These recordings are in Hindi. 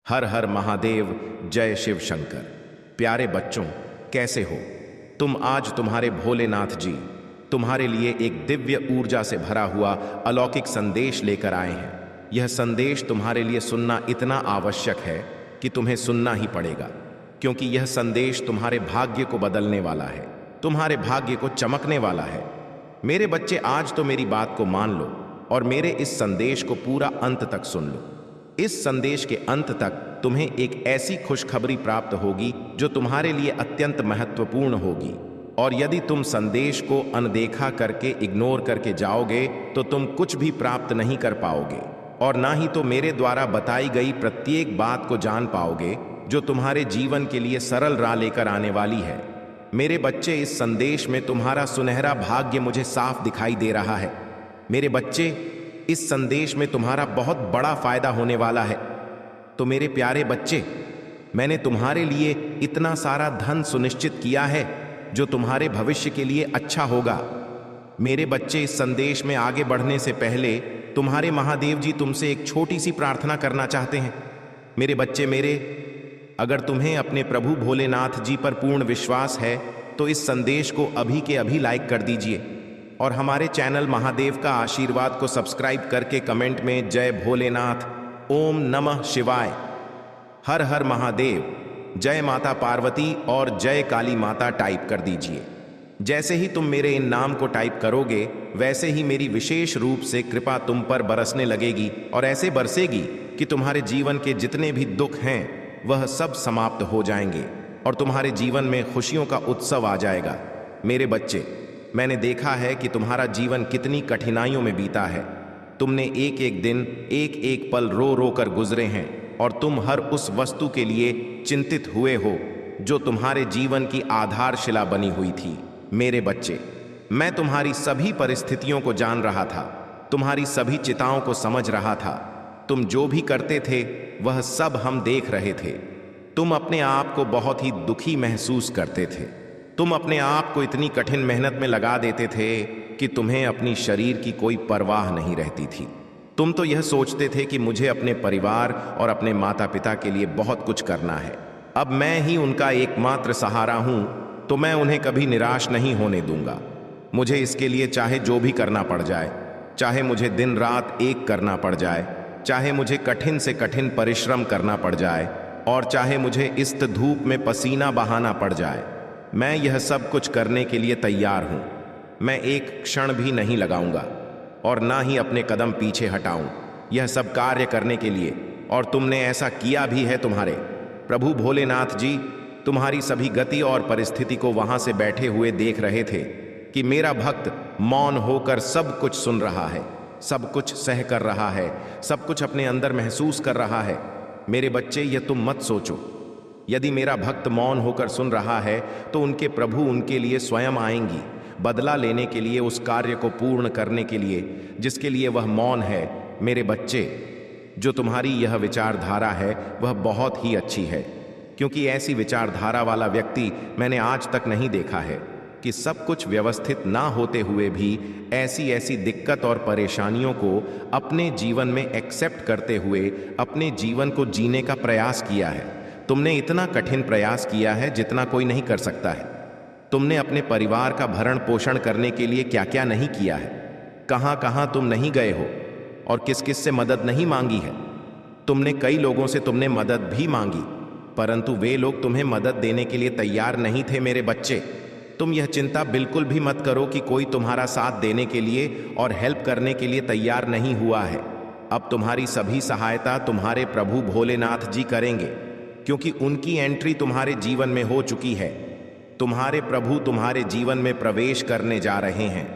हर हर महादेव, जय शिव शंकर। प्यारे बच्चों, कैसे हो तुम? आज तुम्हारे भोलेनाथ जी तुम्हारे लिए एक दिव्य ऊर्जा से भरा हुआ अलौकिक संदेश लेकर आए हैं। यह संदेश तुम्हारे लिए सुनना इतना आवश्यक है कि तुम्हें सुनना ही पड़ेगा, क्योंकि यह संदेश तुम्हारे भाग्य को बदलने वाला है, तुम्हारे भाग्य को चमकने वाला है। मेरे बच्चे, आज तो मेरी बात को मान लो और मेरे इस संदेश को पूरा अंत तक सुन लो। इस संदेश के अंत तक तुम्हें एक ऐसी खुशखबरी प्राप्त होगी जो तुम्हारे लिए अत्यंत महत्वपूर्ण होगी, और यदि तुम संदेश को अनदेखा करके, इग्नोर करके जाओगे तो तुम कुछ भी प्राप्त नहीं कर पाओगे, और ना ही तो मेरे द्वारा बताई गई प्रत्येक बात को जान पाओगे जो तुम्हारे जीवन के लिए सरल राह लेकर आने वाली है। मेरे बच्चे, इस संदेश में तुम्हारा सुनहरा भाग्य मुझे साफ दिखाई दे रहा है। मेरे बच्चे, इस संदेश में तुम्हारा बहुत बड़ा फायदा होने वाला है। तो मेरे प्यारे बच्चे, मैंने तुम्हारे लिए इतना सारा धन सुनिश्चित किया है जो तुम्हारे भविष्य के लिए अच्छा होगा। मेरे बच्चे, इस संदेश में आगे बढ़ने से पहले तुम्हारे महादेव जी तुमसे एक छोटी सी प्रार्थना करना चाहते हैं। मेरे बच्चे मेरे, अगर तुम्हें अपने प्रभु भोलेनाथ जी पर पूर्ण विश्वास है तो इस संदेश को अभी के अभी लाइक कर दीजिए, और हमारे चैनल महादेव का आशीर्वाद को सब्सक्राइब करके कमेंट में जय भोलेनाथ, ओम नमः शिवाय, हर हर महादेव, जय माता पार्वती और जय काली माता टाइप कर दीजिए। जैसे ही तुम मेरे इन नाम को टाइप करोगे, वैसे ही मेरी विशेष रूप से कृपा तुम पर बरसने लगेगी, और ऐसे बरसेगी कि तुम्हारे जीवन के जितने भी दुख हैं वह सब समाप्त हो जाएंगे और तुम्हारे जीवन में खुशियों का उत्सव आ जाएगा। मेरे बच्चे, मैंने देखा है कि तुम्हारा जीवन कितनी कठिनाइयों में बीता है। तुमने एक एक दिन, एक एक पल रो रो कर गुजरे हैं, और तुम हर उस वस्तु के लिए चिंतित हुए हो जो तुम्हारे जीवन की आधारशिला बनी हुई थी। मेरे बच्चे, मैं तुम्हारी सभी परिस्थितियों को जान रहा था, तुम्हारी सभी चिताओं को समझ रहा था। तुम जो भी करते थे वह सब हम देख रहे थे। तुम अपने आप को बहुत ही दुखी महसूस करते थे। तुम अपने आप को इतनी कठिन मेहनत में लगा देते थे कि तुम्हें अपनी शरीर की कोई परवाह नहीं रहती थी। तुम तो यह सोचते थे कि मुझे अपने परिवार और अपने माता पिता के लिए बहुत कुछ करना है। अब मैं ही उनका एकमात्र सहारा हूं, तो मैं उन्हें कभी निराश नहीं होने दूंगा। मुझे इसके लिए चाहे जो भी करना पड़ जाए, चाहे मुझे दिन रात एक करना पड़ जाए, चाहे मुझे कठिन से कठिन परिश्रम करना पड़ जाए, और चाहे मुझे इस धूप में पसीना बहाना पड़ जाए, मैं यह सब कुछ करने के लिए तैयार हूं। मैं एक क्षण भी नहीं लगाऊंगा और ना ही अपने कदम पीछे हटाऊं यह सब कार्य करने के लिए, और तुमने ऐसा किया भी है। तुम्हारे प्रभु भोलेनाथ जी तुम्हारी सभी गति और परिस्थिति को वहां से बैठे हुए देख रहे थे कि मेरा भक्त मौन होकर सब कुछ सुन रहा है, सब कुछ सह कर रहा है, सब कुछ अपने अंदर महसूस कर रहा है। मेरे बच्चे, यह तुम मत सोचो। यदि मेरा भक्त मौन होकर सुन रहा है तो उनके प्रभु उनके लिए स्वयं आएंगी, बदला लेने के लिए, उस कार्य को पूर्ण करने के लिए जिसके लिए वह मौन है। मेरे बच्चे, जो तुम्हारी यह विचारधारा है वह बहुत ही अच्छी है, क्योंकि ऐसी विचारधारा वाला व्यक्ति मैंने आज तक नहीं देखा है कि सब कुछ व्यवस्थित ना होते हुए भी ऐसी ऐसी दिक्कत और परेशानियों को अपने जीवन में एक्सेप्ट करते हुए अपने जीवन को जीने का प्रयास किया है। तुमने इतना कठिन प्रयास किया है जितना कोई नहीं कर सकता है। तुमने अपने परिवार का भरण पोषण करने के लिए क्या क्या नहीं किया है, कहां कहां तुम नहीं गए हो, और किस किस से मदद नहीं मांगी है। तुमने कई लोगों से तुमने मदद भी मांगी, परंतु वे लोग तुम्हें मदद देने के लिए तैयार नहीं थे। मेरे बच्चे, तुम यह चिंता बिल्कुल भी मत करो कि कोई तुम्हारा साथ देने के लिए और हेल्प करने के लिए तैयार नहीं हुआ है। अब तुम्हारी सभी सहायता तुम्हारे प्रभु भोलेनाथ जी करेंगे, क्योंकि उनकी एंट्री तुम्हारे जीवन में हो चुकी है। तुम्हारे प्रभु तुम्हारे जीवन में प्रवेश करने जा रहे हैं।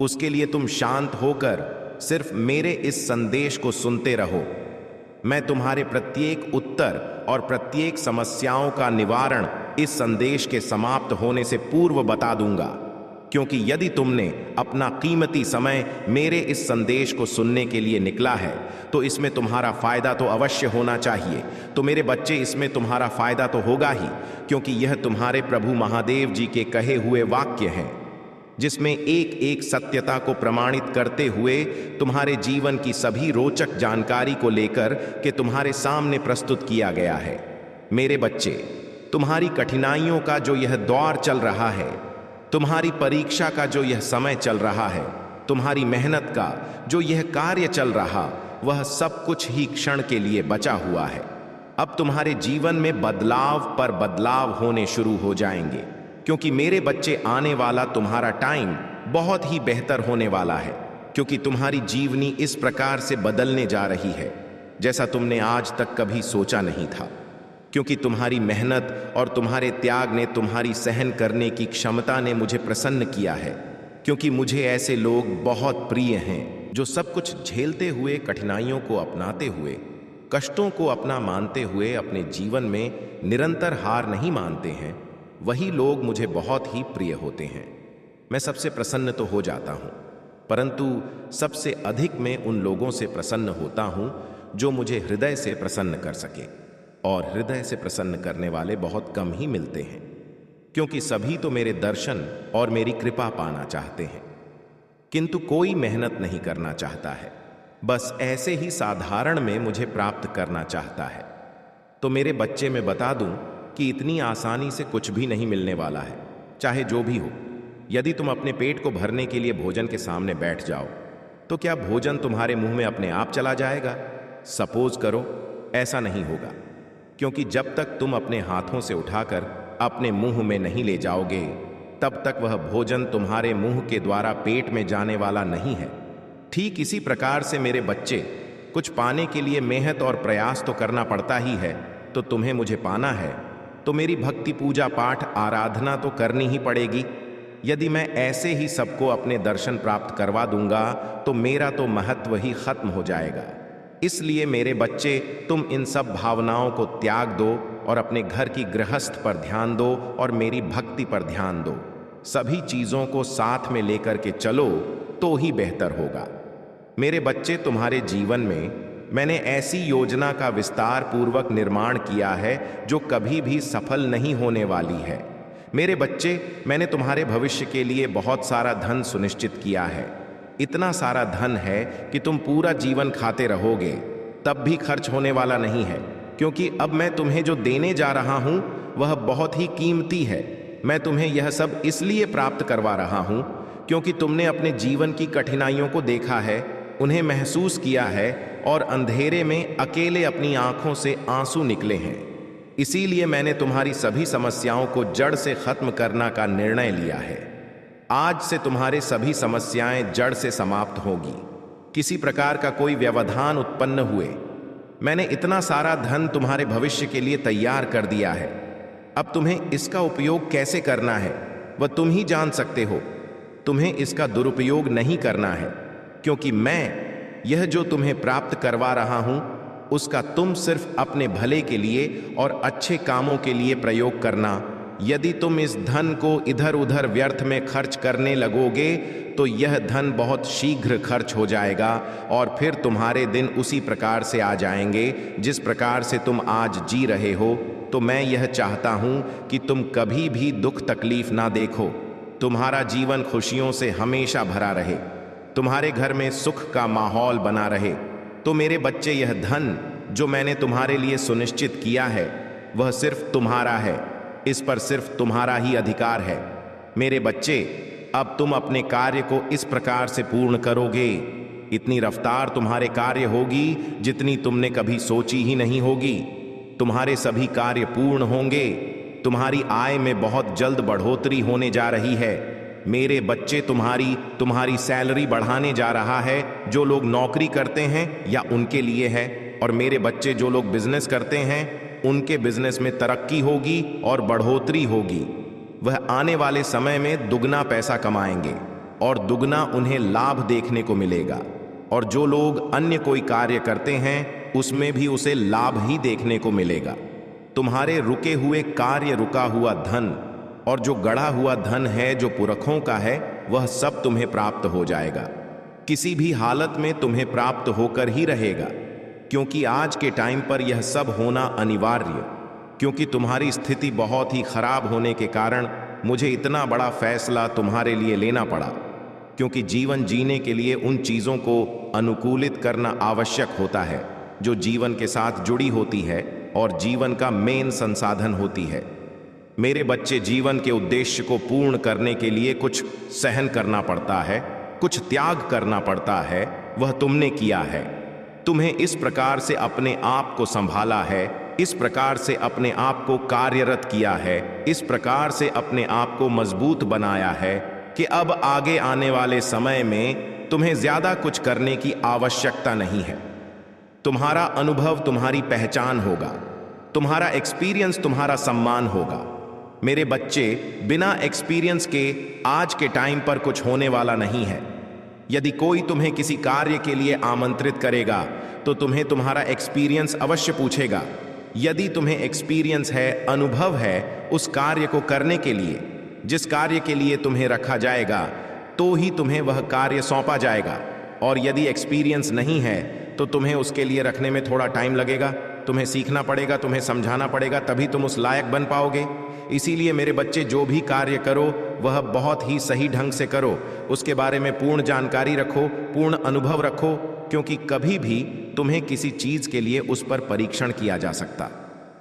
उसके लिए तुम शांत होकर सिर्फ मेरे इस संदेश को सुनते रहो। मैं तुम्हारे प्रत्येक उत्तर और प्रत्येक समस्याओं का निवारण इस संदेश के समाप्त होने से पूर्व बता दूंगा, क्योंकि यदि तुमने अपना कीमती समय मेरे इस संदेश को सुनने के लिए निकला है तो इसमें तुम्हारा फायदा तो अवश्य होना चाहिए। तो मेरे बच्चे, इसमें तुम्हारा फायदा तो होगा ही, क्योंकि यह तुम्हारे प्रभु महादेव जी के कहे हुए वाक्य हैं। जिसमें एक एक सत्यता को प्रमाणित करते हुए तुम्हारे जीवन की सभी रोचक जानकारी को लेकर के तुम्हारे सामने प्रस्तुत किया गया है। मेरे बच्चे, तुम्हारी कठिनाइयों का जो यह दौर चल रहा है, तुम्हारी परीक्षा का जो यह समय चल रहा है, तुम्हारी मेहनत का जो यह कार्य चल रहा, वह सब कुछ ही क्षण के लिए बचा हुआ है। अब तुम्हारे जीवन में बदलाव पर बदलाव होने शुरू हो जाएंगे, क्योंकि मेरे बच्चे आने वाला तुम्हारा टाइम बहुत ही बेहतर होने वाला है, क्योंकि तुम्हारी जीवनी इस प्रकार से बदलने जा रही है जैसा तुमने आज तक कभी सोचा नहीं था। क्योंकि तुम्हारी मेहनत और तुम्हारे त्याग ने, तुम्हारी सहन करने की क्षमता ने मुझे प्रसन्न किया है। क्योंकि मुझे ऐसे लोग बहुत प्रिय हैं जो सब कुछ झेलते हुए, कठिनाइयों को अपनाते हुए, कष्टों को अपना मानते हुए अपने जीवन में निरंतर हार नहीं मानते हैं। वही लोग मुझे बहुत ही प्रिय होते हैं। मैं सबसे प्रसन्न तो हो जाता हूँ, परंतु सबसे अधिक मैं उन लोगों से प्रसन्न होता हूँ जो मुझे हृदय से प्रसन्न कर सके। और हृदय से प्रसन्न करने वाले बहुत कम ही मिलते हैं, क्योंकि सभी तो मेरे दर्शन और मेरी कृपा पाना चाहते हैं, किंतु कोई मेहनत नहीं करना चाहता है, बस ऐसे ही साधारण में मुझे प्राप्त करना चाहता है। तो मेरे बच्चे, मैं बता दूं कि इतनी आसानी से कुछ भी नहीं मिलने वाला है, चाहे जो भी हो। यदि तुम अपने पेट को भरने के लिए भोजन के सामने बैठ जाओ, तो क्या भोजन तुम्हारे मुंह में अपने आप चला जाएगा? सपोज करो ऐसा नहीं होगा, क्योंकि जब तक तुम अपने हाथों से उठाकर अपने मुंह में नहीं ले जाओगे, तब तक वह भोजन तुम्हारे मुंह के द्वारा पेट में जाने वाला नहीं है। ठीक इसी प्रकार से मेरे बच्चे, कुछ पाने के लिए मेहनत और प्रयास तो करना पड़ता ही है। तो तुम्हें मुझे पाना है तो मेरी भक्ति, पूजा पाठ, आराधना तो करनी ही पड़ेगी। यदि मैं ऐसे ही सबको अपने दर्शन प्राप्त करवा दूंगा तो मेरा तो महत्व ही खत्म हो जाएगा। इसलिए मेरे बच्चे, तुम इन सब भावनाओं को त्याग दो और अपने घर की गृहस्थ पर ध्यान दो और मेरी भक्ति पर ध्यान दो। सभी चीजों को साथ में लेकर के चलो तो ही बेहतर होगा। मेरे बच्चे, तुम्हारे जीवन में मैंने ऐसी योजना का विस्तार पूर्वक निर्माण किया है जो कभी भी सफल नहीं होने वाली है। मेरे बच्चे, मैंने तुम्हारे भविष्य के लिए बहुत सारा धन सुनिश्चित किया है। इतना सारा धन है कि तुम पूरा जीवन खाते रहोगे, तब भी खर्च होने वाला नहीं है, क्योंकि अब मैं तुम्हें जो देने जा रहा हूं वह बहुत ही कीमती है। मैं तुम्हें यह सब इसलिए प्राप्त करवा रहा हूं क्योंकि तुमने अपने जीवन की कठिनाइयों को देखा है, उन्हें महसूस किया है और अंधेरे में अकेले अपनी आंखों से आंसू निकले हैं। इसीलिए मैंने तुम्हारी सभी समस्याओं को जड़ से खत्म करना का निर्णय लिया है। आज से तुम्हारे सभी समस्याएं जड़ से समाप्त होगी। किसी प्रकार का कोई व्यवधान उत्पन्न हुए, मैंने इतना सारा धन तुम्हारे भविष्य के लिए तैयार कर दिया है। अब तुम्हें इसका उपयोग कैसे करना है वह तुम ही जान सकते हो। तुम्हें इसका दुरुपयोग नहीं करना है, क्योंकि मैं यह जो तुम्हें प्राप्त करवा रहा हूं उसका तुम सिर्फ अपने भले के लिए और अच्छे कामों के लिए प्रयोग करना। यदि तुम इस धन को इधर उधर व्यर्थ में खर्च करने लगोगे तो यह धन बहुत शीघ्र खर्च हो जाएगा और फिर तुम्हारे दिन उसी प्रकार से आ जाएंगे जिस प्रकार से तुम आज जी रहे हो। तो मैं यह चाहता हूं कि तुम कभी भी दुख तकलीफ ना देखो, तुम्हारा जीवन खुशियों से हमेशा भरा रहे, तुम्हारे घर में सुख का माहौल बना रहे। तो मेरे बच्चे, यह धन जो मैंने तुम्हारे लिए सुनिश्चित किया है वह सिर्फ तुम्हारा है, इस पर सिर्फ तुम्हारा ही अधिकार है। मेरे बच्चे, अब तुम अपने कार्य को इस प्रकार से पूर्ण करोगे, इतनी रफ्तार तुम्हारे कार्य होगी जितनी तुमने कभी सोची ही नहीं होगी। तुम्हारे सभी कार्य पूर्ण होंगे, तुम्हारी आय में बहुत जल्द बढ़ोतरी होने जा रही है। मेरे बच्चे, तुम्हारी सैलरी बढ़ाने जा रहा है, जो लोग नौकरी करते हैं या उनके लिए है। और मेरे बच्चे, जो लोग बिजनेस करते हैं उनके बिजनेस में तरक्की होगी और बढ़ोतरी होगी। वह आने वाले समय में दुगना पैसा कमाएंगे और दुगना उन्हें लाभ देखने को मिलेगा। और जो लोग अन्य कोई कार्य करते हैं उसमें भी उसे लाभ ही देखने को मिलेगा। तुम्हारे रुके हुए कार्य, रुका हुआ धन और जो गढ़ा हुआ धन है जो पुरखों का है, वह सब तुम्हें प्राप्त हो जाएगा। किसी भी हालत में तुम्हें प्राप्त होकर ही रहेगा, क्योंकि आज के टाइम पर यह सब होना अनिवार्य, क्योंकि तुम्हारी स्थिति बहुत ही खराब होने के कारण मुझे इतना बड़ा फैसला तुम्हारे लिए लेना पड़ा, क्योंकि जीवन जीने के लिए उन चीज़ों को अनुकूलित करना आवश्यक होता है जो जीवन के साथ जुड़ी होती है और जीवन का मेन संसाधन होती है। मेरे बच्चे, जीवन के उद्देश्य को पूर्ण करने के लिए कुछ सहन करना पड़ता है, कुछ त्याग करना पड़ता है। वह तुमने किया है। तुम्हें इस प्रकार से अपने आप को संभाला है, इस प्रकार से अपने आप को कार्यरत किया है, इस प्रकार से अपने आप को मजबूत बनाया है कि अब आगे आने वाले समय में तुम्हें ज्यादा कुछ करने की आवश्यकता नहीं है। तुम्हारा अनुभव तुम्हारी पहचान होगा, तुम्हारा एक्सपीरियंस तुम्हारा सम्मान होगा। मेरे बच्चे, बिना एक्सपीरियंस के आज के टाइम पर कुछ होने वाला नहीं है। यदि कोई तुम्हें किसी कार्य के लिए आमंत्रित करेगा तो तुम्हें तुम्हारा एक्सपीरियंस अवश्य पूछेगा। यदि तुम्हें एक्सपीरियंस है, अनुभव है उस कार्य को करने के लिए, जिस कार्य के लिए तुम्हें रखा जाएगा, तो ही तुम्हें वह कार्य सौंपा जाएगा। और यदि एक्सपीरियंस नहीं है तो तुम्हें उसके लिए रखने में थोड़ा टाइम लगेगा, तुम्हें सीखना पड़ेगा, तुम्हें समझाना पड़ेगा, तभी तुम उस लायक बन पाओगे। इसीलिए मेरे बच्चे, जो भी कार्य करो वह बहुत ही सही ढंग से करो, उसके बारे में पूर्ण जानकारी रखो, पूर्ण अनुभव रखो, क्योंकि कभी भी तुम्हें किसी चीज के लिए उस पर परीक्षण किया जा सकता।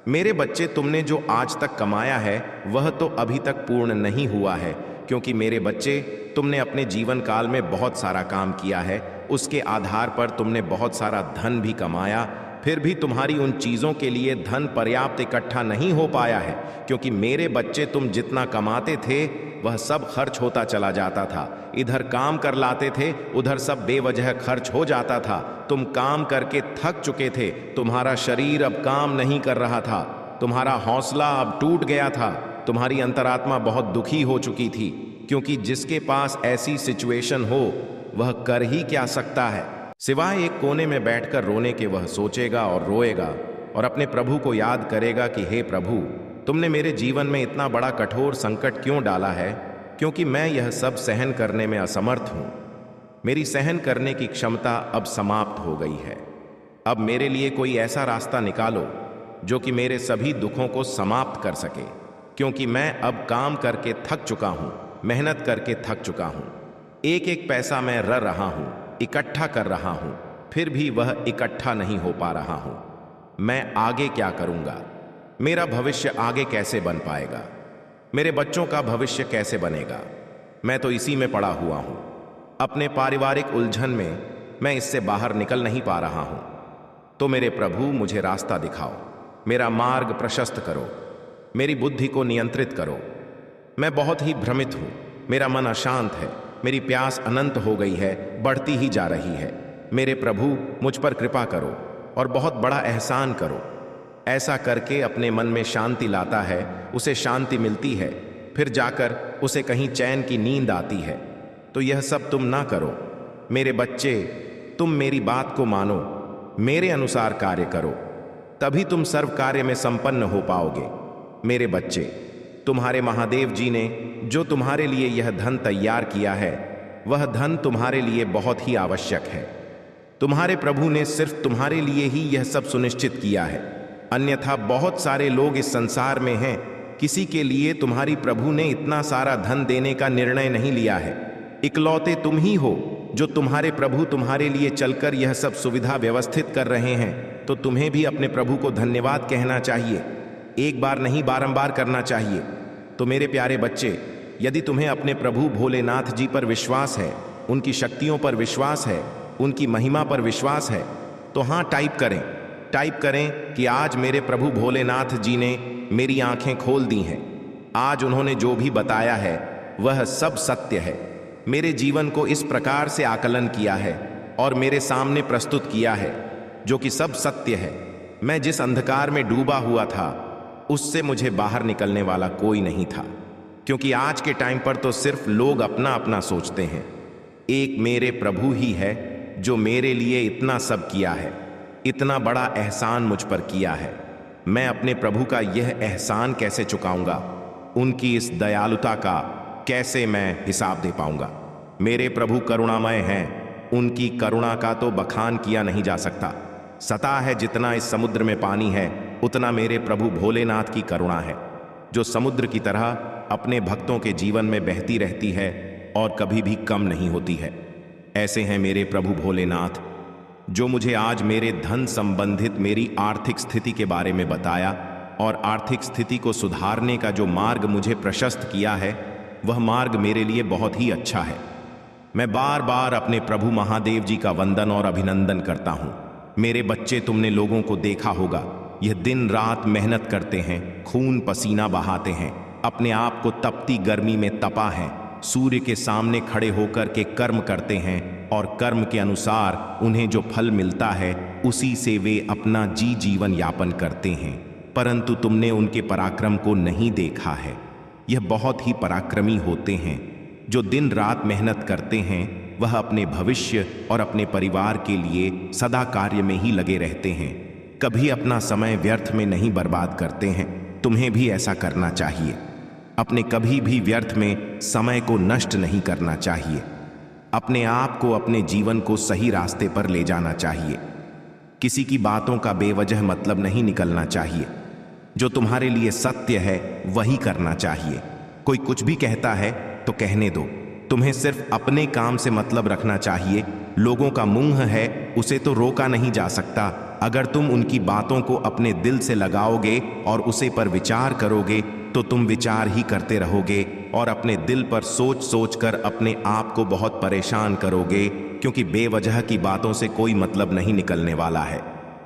मेरे बच्चे, तुमने जो आज तक कमाया है वह तो अभी तक पूर्ण नहीं हुआ है, क्योंकि मेरे बच्चे, तुमने अपने जीवन काल में बहुत सारा काम किया है, उसके आधार पर तुमने बहुत सारा धन भी कमाया, फिर भी तुम्हारी उन चीज़ों के लिए धन पर्याप्त इकट्ठा नहीं हो पाया है, क्योंकि मेरे बच्चे, तुम जितना कमाते थे वह सब खर्च होता चला जाता था। इधर काम कर लाते थे, उधर सब बेवजह खर्च हो जाता था। तुम काम करके थक चुके थे, तुम्हारा शरीर अब काम नहीं कर रहा था, तुम्हारा हौसला अब टूट गया था, तुम्हारी अंतरात्मा बहुत दुखी हो चुकी थी, क्योंकि जिसके पास ऐसी सिचुएशन हो वह कर ही क्या सकता है, सिवाय एक कोने में बैठकर रोने के। वह सोचेगा और रोएगा और अपने प्रभु को याद करेगा कि हे प्रभु, तुमने मेरे जीवन में इतना बड़ा कठोर संकट क्यों डाला है, क्योंकि मैं यह सब सहन करने में असमर्थ हूं। मेरी सहन करने की क्षमता अब समाप्त हो गई है। अब मेरे लिए कोई ऐसा रास्ता निकालो जो कि मेरे सभी दुखों को समाप्त कर सके, क्योंकि मैं अब काम करके थक चुका हूं, मेहनत करके थक चुका हूं। एक एक पैसा मैं रह रहा हूं, इकट्ठा कर रहा हूं, फिर भी वह इकट्ठा नहीं हो पा रहा हूं। मैं आगे क्या करूंगा? मेरा भविष्य आगे कैसे बन पाएगा? मेरे बच्चों का भविष्य कैसे बनेगा? मैं तो इसी में पड़ा हुआ हूं। अपने पारिवारिक उलझन में मैं इससे बाहर निकल नहीं पा रहा हूं। तो मेरे प्रभु, मुझे रास्ता दिखाओ, मेरा मार्ग प्रशस्त करो, मेरी बुद्धि को नियंत्रित करो। मैं बहुत ही भ्रमित हूं, मेरा मन अशांत है, मेरी प्यास अनंत हो गई है, बढ़ती ही जा रही है। मेरे प्रभु, मुझ पर कृपा करो और बहुत बड़ा एहसान करो। ऐसा करके अपने मन में शांति लाता है, उसे शांति मिलती है, फिर जाकर उसे कहीं चैन की नींद आती है। तो यह सब तुम ना करो। मेरे बच्चे, तुम मेरी बात को मानो, मेरे अनुसार कार्य करो, तभी तुम सर्व कार्य में संपन्न हो पाओगे। मेरे बच्चे, तुम्हारे महादेव जी ने जो तुम्हारे लिए यह धन तैयार किया है, वह धन तुम्हारे लिए बहुत ही आवश्यक है। तुम्हारे प्रभु ने सिर्फ तुम्हारे लिए ही यह सब सुनिश्चित किया है, अन्यथा बहुत सारे लोग इस संसार में हैं, किसी के लिए तुम्हारी प्रभु ने इतना सारा धन देने का निर्णय नहीं लिया है। इकलौते तुम ही हो जो तुम्हारे प्रभु तुम्हारे लिए चलकर यह सब सुविधा व्यवस्थित कर रहे हैं, तो तुम्हें भी अपने प्रभु को धन्यवाद कहना चाहिए। एक बार नहीं, बारंबार करना चाहिए। तो मेरे प्यारे बच्चे, यदि तुम्हें अपने प्रभु भोलेनाथ जी पर विश्वास है, उनकी शक्तियों पर विश्वास है, उनकी महिमा पर विश्वास है, तो हाँ, टाइप करें कि आज मेरे प्रभु भोलेनाथ जी ने मेरी आंखें खोल दी हैं। आज उन्होंने जो भी बताया है वह सब सत्य है। मेरे जीवन को इस प्रकार से आकलन किया है और मेरे सामने प्रस्तुत किया है, जो कि सब सत्य है। मैं जिस अंधकार में डूबा हुआ था, उससे मुझे बाहर निकलने वाला कोई नहीं था, क्योंकि आज के टाइम पर तो सिर्फ लोग अपना अपना सोचते हैं। एक मेरे प्रभु ही है जो मेरे लिए इतना सब किया है, इतना बड़ा एहसान मुझ पर किया है। मैं अपने प्रभु का यह एहसान कैसे चुकाऊंगा? उनकी इस दयालुता का कैसे मैं हिसाब दे पाऊंगा? मेरे प्रभु करुणामय हैं, उनकी करुणा का तो बखान किया नहीं जा सकता। सता है जितना इस समुद्र में पानी है, उतना मेरे प्रभु भोलेनाथ की करुणा है, जो समुद्र की तरह अपने भक्तों के जीवन में बहती रहती है और कभी भी कम नहीं होती है। ऐसे हैं मेरे प्रभु भोलेनाथ, जो मुझे आज मेरे धन संबंधित मेरी आर्थिक स्थिति के बारे में बताया और आर्थिक स्थिति को सुधारने का जो मार्ग मुझे प्रशस्त किया है, वह मार्ग मेरे लिए बहुत ही अच्छा है। मैं बार बार अपने प्रभु महादेव जी का वंदन और अभिनंदन करता हूँ। मेरे बच्चे, तुमने लोगों को देखा होगा, यह दिन रात मेहनत करते हैं, खून पसीना बहाते हैं, अपने आप को तपती गर्मी में तपा है, सूर्य के सामने खड़े होकर के कर्म करते हैं और कर्म के अनुसार उन्हें जो फल मिलता है उसी से वे अपना जीवन यापन करते हैं। परंतु तुमने उनके पराक्रम को नहीं देखा है। यह बहुत ही पराक्रमी होते हैं। जो दिन रात मेहनत करते हैं वह अपने भविष्य और अपने परिवार के लिए सदा कार्य में ही लगे रहते हैं, कभी अपना समय व्यर्थ में नहीं बर्बाद करते हैं। तुम्हें भी ऐसा करना चाहिए। अपने कभी भी व्यर्थ में समय को नष्ट नहीं करना चाहिए। अपने आप को, अपने जीवन को सही रास्ते पर ले जाना चाहिए। किसी की बातों का बेवजह मतलब नहीं निकलना चाहिए। जो तुम्हारे लिए सत्य है वही करना चाहिए। कोई कुछ भी कहता है तो कहने दो। तुम्हें सिर्फ अपने काम से मतलब रखना चाहिए। लोगों का मुंह है, उसे तो रोका नहीं जा सकता। अगर तुम उनकी बातों को अपने दिल से लगाओगे और उसे पर विचार करोगे तो तुम विचार ही करते रहोगे और अपने दिल पर सोच सोच कर अपने आप को बहुत परेशान करोगे, क्योंकि बेवजह की बातों से कोई मतलब नहीं निकलने वाला है।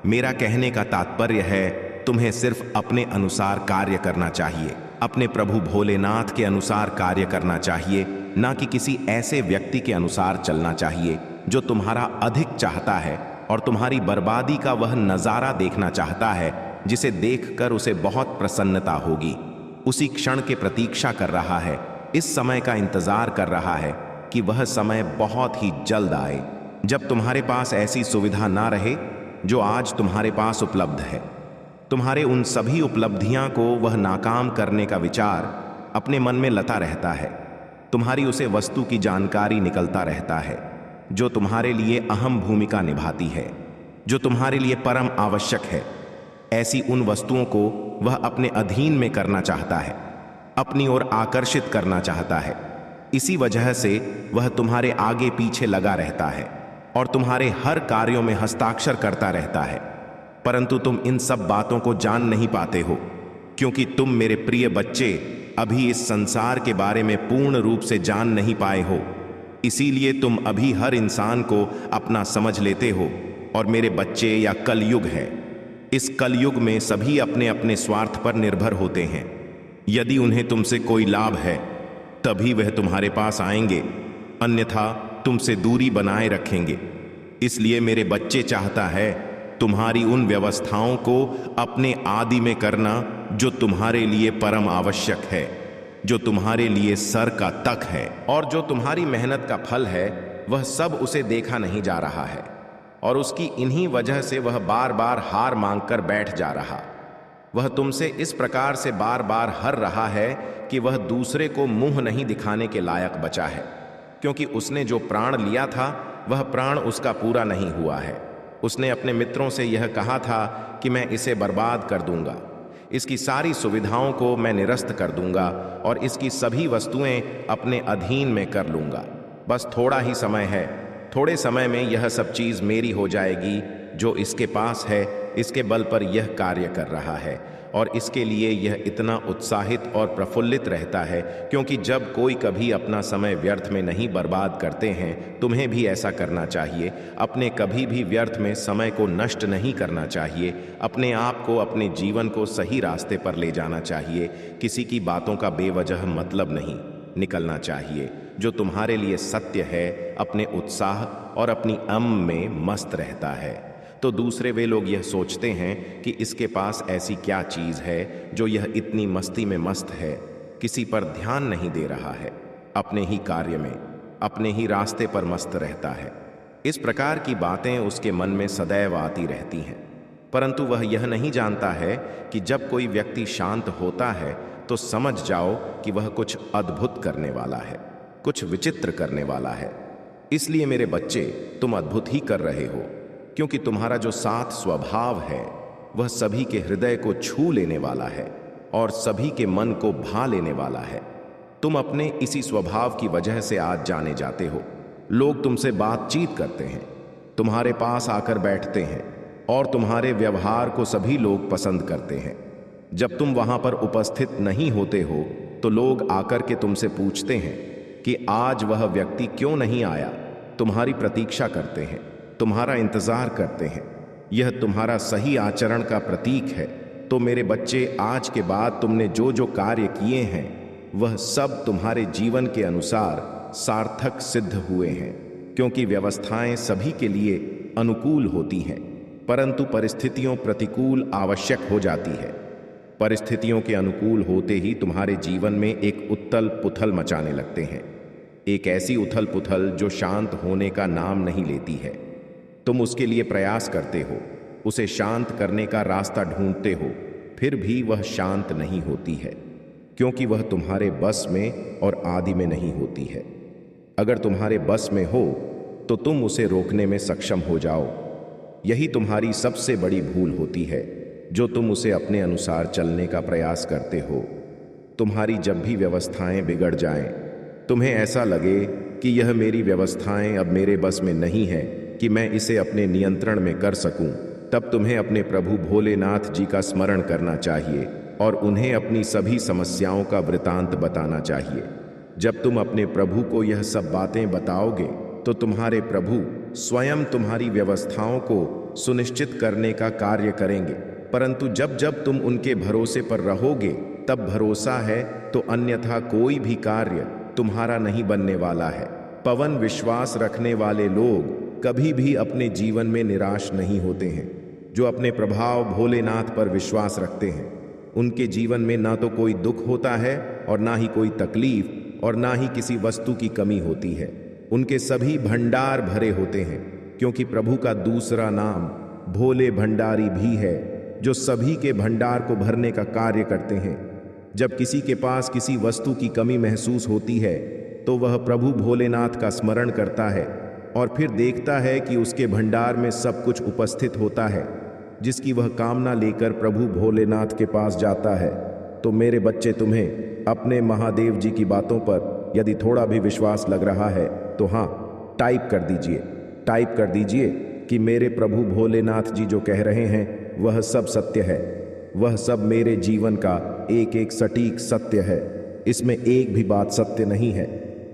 मेरा कहने का तात्पर्य है, तुम्हें सिर्फ अपने अनुसार कार्य करना चाहिए, अपने प्रभु भोलेनाथ के अनुसार कार्य करना चाहिए, ना कि किसी ऐसे व्यक्ति के अनुसार चलना चाहिए जो तुम्हारा अधिक चाहता है और तुम्हारी बर्बादी का वह नज़ारा देखना चाहता है जिसे देखकर उसे बहुत प्रसन्नता होगी। उसी क्षण के प्रतीक्षा कर रहा है, इस समय का इंतजार कर रहा है कि वह समय बहुत ही जल्द आए, जब तुम्हारे पास ऐसी सुविधा ना रहे जो आज तुम्हारे पास उपलब्ध है। तुम्हारे उन सभी उपलब्धियां को वह नाकाम करने का विचार अपने मन में लता रहता है। तुम्हारी उसे वस्तु की जानकारी निकलता रहता है जो तुम्हारे लिए अहम भूमिका निभाती है, जो तुम्हारे लिए परम आवश्यक है। ऐसी उन वस्तुओं को वह अपने अधीन में करना चाहता है, अपनी ओर आकर्षित करना चाहता है। इसी वजह से वह तुम्हारे आगे पीछे लगा रहता है और तुम्हारे हर कार्यों में हस्ताक्षर करता रहता है। परंतु तुम इन सब बातों को जान नहीं पाते हो, क्योंकि तुम मेरे प्रिय बच्चे अभी इस संसार के बारे में पूर्ण रूप से जान नहीं पाए हो। इसीलिए तुम अभी हर इंसान को अपना समझ लेते हो। और मेरे बच्चे, या कलयुग है, इस कलयुग में सभी अपने अपने स्वार्थ पर निर्भर होते हैं। यदि उन्हें तुमसे कोई लाभ है तभी वह तुम्हारे पास आएंगे, अन्यथा तुमसे दूरी बनाए रखेंगे। इसलिए मेरे बच्चे चाहता है तुम्हारी उन व्यवस्थाओं को अपने आदि में करना जो तुम्हारे लिए परम आवश्यक है, जो तुम्हारे लिए सर का तक है, और जो तुम्हारी मेहनत का फल है वह सब उसे देखा नहीं जा रहा है और उसकी इन्हीं वजह से वह बार बार हार मांगकर बैठ जा रहा। वह तुमसे इस प्रकार से बार बार हर रहा है कि वह दूसरे को मुंह नहीं दिखाने के लायक बचा है, क्योंकि उसने जो प्राण लिया था वह प्राण उसका पूरा नहीं हुआ है। उसने अपने मित्रों से यह कहा था कि मैं इसे बर्बाद कर दूंगा, इसकी सारी सुविधाओं को मैं निरस्त कर दूंगा और इसकी सभी वस्तुएं अपने अधीन में कर लूंगा। बस थोड़ा ही समय है, थोड़े समय में यह सब चीज़ मेरी हो जाएगी। जो इसके पास है, इसके बल पर यह कार्य कर रहा है और इसके लिए यह इतना उत्साहित और प्रफुल्लित रहता है, क्योंकि जब कोई कभी अपना समय व्यर्थ में नहीं बर्बाद करते हैं, तुम्हें भी ऐसा करना चाहिए। अपने कभी भी व्यर्थ में समय को नष्ट नहीं करना चाहिए। अपने आप को, अपने जीवन को सही रास्ते पर ले जाना चाहिए। किसी की बातों का बेवजह मतलब नहीं निकलना चाहिए। जो तुम्हारे लिए सत्य है अपने उत्साह और अपनी अम में मस्त रहता है, तो दूसरे वे लोग यह सोचते हैं कि इसके पास ऐसी क्या चीज़ है जो यह इतनी मस्ती में मस्त है, किसी पर ध्यान नहीं दे रहा है, अपने ही कार्य में, अपने ही रास्ते पर मस्त रहता है। इस प्रकार की बातें उसके मन में सदैव आती रहती हैं, परंतु वह यह नहीं जानता है कि जब कोई व्यक्ति शांत होता है तो समझ जाओ कि वह कुछ अद्भुत करने वाला है, कुछ विचित्र करने वाला है। इसलिए मेरे बच्चे, तुम अद्भुत ही कर रहे हो, क्योंकि तुम्हारा जो साथ स्वभाव है वह सभी के हृदय को छू लेने वाला है और सभी के मन को भा लेने वाला है। तुम अपने इसी स्वभाव की वजह से आज जाने जाते हो। लोग तुमसे बातचीत करते हैं, तुम्हारे पास आकर बैठते हैं और तुम्हारे व्यवहार को सभी लोग पसंद करते हैं। जब तुम वहां पर उपस्थित नहीं होते हो तो लोग आकर के तुमसे पूछते हैं कि आज वह व्यक्ति क्यों नहीं आया। तुम्हारी प्रतीक्षा करते हैं, तुम्हारा इंतजार करते हैं। यह तुम्हारा सही आचरण का प्रतीक है। तो मेरे बच्चे, आज के बाद तुमने जो जो कार्य किए हैं वह सब तुम्हारे जीवन के अनुसार सार्थक सिद्ध हुए हैं, क्योंकि व्यवस्थाएं सभी के लिए अनुकूल होती हैं, परंतु परिस्थितियों प्रतिकूल आवश्यक हो जाती है। परिस्थितियों के अनुकूल होते ही तुम्हारे जीवन में एक उथल पुथल मचाने लगते हैं, एक ऐसी उथल पुथल जो शांत होने का नाम नहीं लेती है। तुम उसके लिए प्रयास करते हो, उसे शांत करने का रास्ता ढूंढते हो, फिर भी वह शांत नहीं होती है, क्योंकि वह तुम्हारे बस में और आदि में नहीं होती है। अगर तुम्हारे बस में हो तो तुम उसे रोकने में सक्षम हो जाओ। यही तुम्हारी सबसे बड़ी भूल होती है, जो तुम उसे अपने अनुसार चलने का प्रयास करते हो। तुम्हारी जब भी व्यवस्थाएं बिगड़ जाएं, तुम्हें ऐसा लगे कि यह मेरी व्यवस्थाएं अब मेरे बस में नहीं है कि मैं इसे अपने नियंत्रण में कर सकूं, तब तुम्हें अपने प्रभु भोलेनाथ जी का स्मरण करना चाहिए और उन्हें अपनी सभी समस्याओं का वृतांत बताना चाहिए। जब तुम अपने प्रभु को यह सब बातें बताओगे तो तुम्हारे प्रभु स्वयं तुम्हारी व्यवस्थाओं को सुनिश्चित करने का कार्य करेंगे। परंतु जब जब तुम उनके भरोसे पर रहोगे तब भरोसा है, तो अन्यथा कोई भी कार्य तुम्हारा नहीं बनने वाला है। पवन विश्वास रखने वाले लोग कभी भी अपने जीवन में निराश नहीं होते हैं। जो अपने प्रभाव भोलेनाथ पर विश्वास रखते हैं, उनके जीवन में ना तो कोई दुख होता है और ना ही कोई तकलीफ और ना ही किसी वस्तु की कमी होती है। उनके सभी भंडार भरे होते हैं, क्योंकि प्रभु का दूसरा नाम भोले भंडारी भी है, जो सभी के भंडार को भरने का कार्य करते हैं। जब किसी के पास किसी वस्तु की कमी महसूस होती है तो वह प्रभु भोलेनाथ का स्मरण करता है और फिर देखता है कि उसके भंडार में सब कुछ उपस्थित होता है, जिसकी वह कामना लेकर प्रभु भोलेनाथ के पास जाता है। तो मेरे बच्चे, तुम्हें अपने महादेव जी की बातों पर यदि थोड़ा भी विश्वास लग रहा है तो हाँ, टाइप कर दीजिए कि मेरे प्रभु भोलेनाथ जी जो कह रहे हैं वह सब सत्य है। वह सब मेरे जीवन का एक एक सटीक सत्य है। इसमें एक भी बात सत्य नहीं है,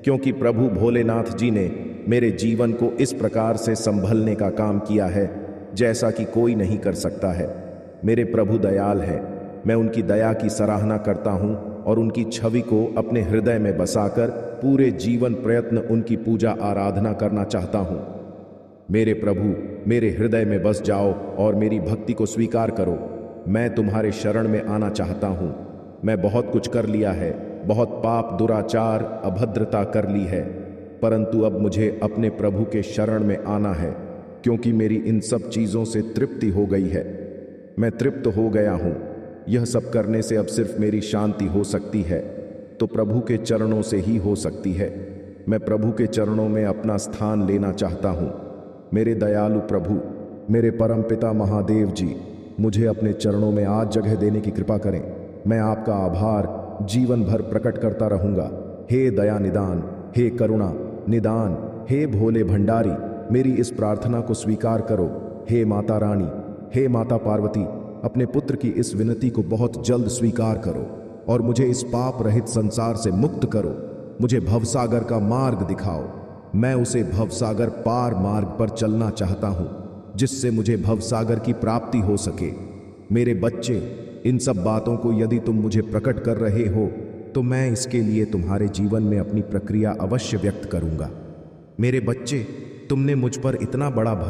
क्योंकि प्रभु भोलेनाथ जी ने मेरे जीवन को इस प्रकार से संभलने का काम किया है जैसा कि कोई नहीं कर सकता है। मेरे प्रभु दयाल हैं। मैं उनकी दया की सराहना करता हूँ और उनकी छवि को अपने हृदय में बसाकर पूरे जीवन प्रयत्न उनकी पूजा आराधना करना चाहता हूँ। मेरे प्रभु, मेरे हृदय में बस जाओ और मेरी भक्ति को स्वीकार करो। मैं तुम्हारे शरण में आना चाहता हूँ। मैं बहुत कुछ कर लिया है, बहुत पाप, दुराचार, अभद्रता कर ली है, परंतु अब मुझे अपने प्रभु के शरण में आना है, क्योंकि मेरी इन सब चीज़ों से तृप्ति हो गई है। मैं तृप्त हो गया हूँ। यह सब करने से अब सिर्फ मेरी शांति हो सकती है तो प्रभु के चरणों से ही हो सकती है। मैं प्रभु के चरणों में अपना स्थान लेना चाहता हूँ। मेरे दयालु प्रभु, मेरे परमपिता महादेव जी, मुझे अपने चरणों में आज जगह देने की कृपा करें। मैं आपका आभार जीवन भर प्रकट करता रहूँगा। हे दया निदान, हे करुणा निदान, हे भोले भंडारी, मेरी इस प्रार्थना को स्वीकार करो। हे माता रानी, हे माता पार्वती, अपने पुत्र की इस विनती को बहुत जल्द स्वीकार करो और मुझे इस पाप रहित संसार से मुक्त करो। मुझे भवसागर का मार्ग दिखाओ। मैं उसे भवसागर पार मार्ग पर चलना चाहता हूँ, जिससे मुझे भवसागर की प्राप्ति हो सके। मेरे बच्चे, इन सब बातों को यदि तुम मुझे प्रकट कर रहे हो तो मैं इसके लिए तुम्हारे जीवन में अपनी प्रक्रिया अवश्य व्यक्त करूँगा। मेरे बच्चे, तुमने मुझ पर इतना बड़ा